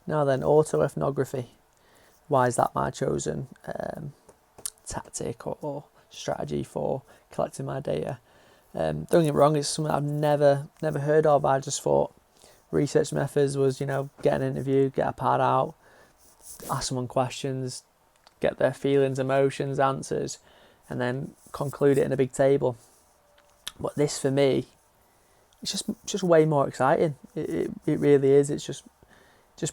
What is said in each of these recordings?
Now then, autoethnography. Why is that my chosen tactic or strategy for collecting my data? Don't get me wrong, it's something I've never heard of. I just thought research methods was, get an interview, get a pad out, ask someone questions, get their feelings, emotions, answers, and then conclude it in a big table. But this, for me, it's just way more exciting. It really is. It's just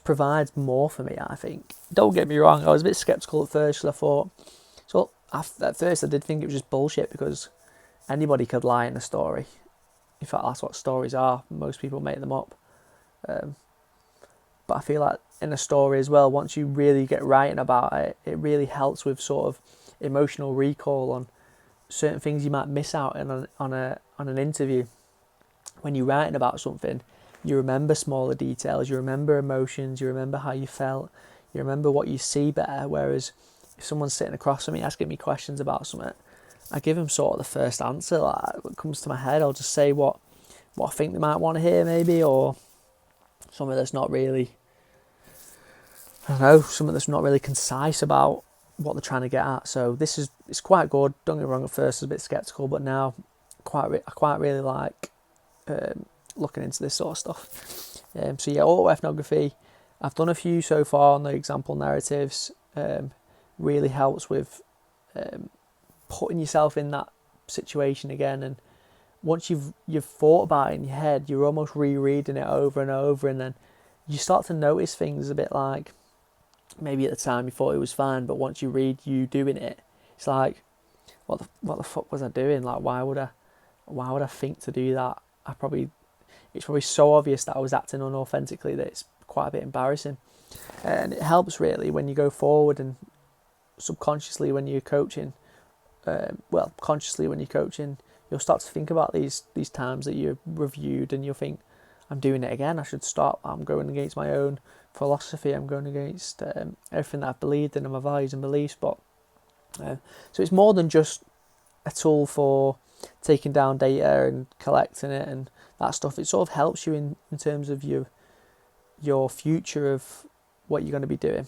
provides more for me, I think. Don't get me wrong, I was a bit sceptical at first because I thought, at first I did think it was just bullshit because anybody could lie in a story. In fact, that's what stories are. Most people make them up. But I feel like in a story as well, once you really get writing about it, it really helps with sort of emotional recall on certain things you might miss out on an interview. When you're writing about something, you remember smaller details, you remember emotions, you remember how you felt, you remember what you see better. Whereas if someone's sitting across from me asking me questions about something, I give them sort of the first answer, like what comes to my head. I'll just say what I think they might want to hear, maybe, or something that's not really, something that's not really concise about what they're trying to get at. So it's quite good. Don't get me wrong, at first I was a bit sceptical, but now I quite really like looking into this sort of stuff. So yeah, autoethnography, I've done a few so far on the example narratives. Really helps with putting yourself in that situation again, and once you've thought about it in your head, you're almost rereading it over and over, and then you start to notice things a bit like maybe at the time you thought it was fine, but once you read you doing it, it's like, what the fuck was I doing? Like, why would I think to do that? It's probably so obvious that I was acting unauthentically that it's quite a bit embarrassing. And it helps really when you go forward and subconsciously when you're coaching, consciously when you're coaching, you'll start to think about these times that you've reviewed, and you'll think, I'm doing it again, I should stop. I'm going against my own philosophy, I'm going against everything that I've believed in and my values and beliefs. But so it's more than just a tool for taking down data and collecting it and that stuff. It sort of helps you in terms of your future of what you're going to be doing.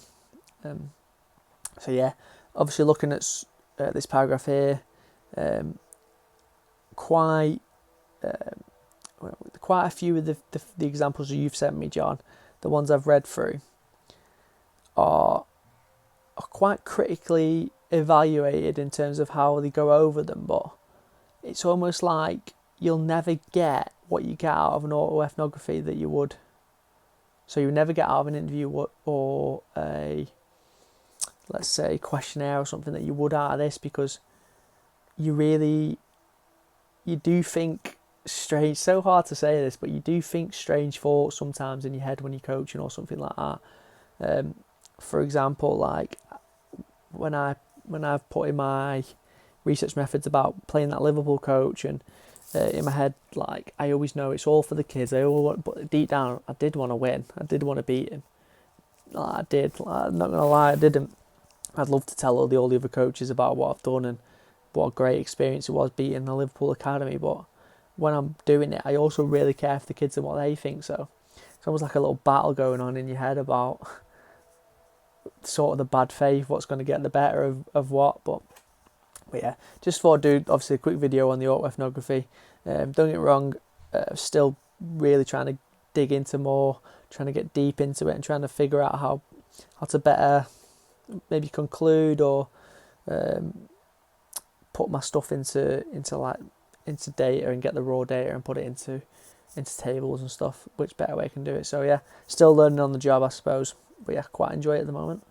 So yeah, obviously looking at this paragraph here, quite a few of the examples that you've sent me, John, the ones I've read through, are quite critically evaluated in terms of how they go over them, but it's almost like you'll never get what you get out of an autoethnography that you would. So you never get out of an interview or a, let's say, questionnaire or something that you would out of this, because you do think strange, so hard to say this, but you do think strange thoughts sometimes in your head when you're coaching or something like that. For example, like when I've put in my research methods about playing that Liverpool coach, and in my head, like, I always know it's all for the kids. But deep down, I did want to win. I did want to beat him. I did. I'm not gonna lie, I didn't. I'd love to tell all the other coaches about what I've done and what a great experience it was beating the Liverpool academy. But when I'm doing it, I also really care for the kids and what they think. So it's almost like a little battle going on in your head about sort of the bad faith, what's going to get the better of what. But yeah, just thought I'd do obviously a quick video on the autoethnography. Don't get me wrong, still really trying to dig into more, trying to get deep into it, and trying to figure out how to better maybe conclude or put my stuff into data and get the raw data and put it into tables and stuff. Which better way I can do it? So yeah, still learning on the job, I suppose. But yeah, quite enjoy it at the moment.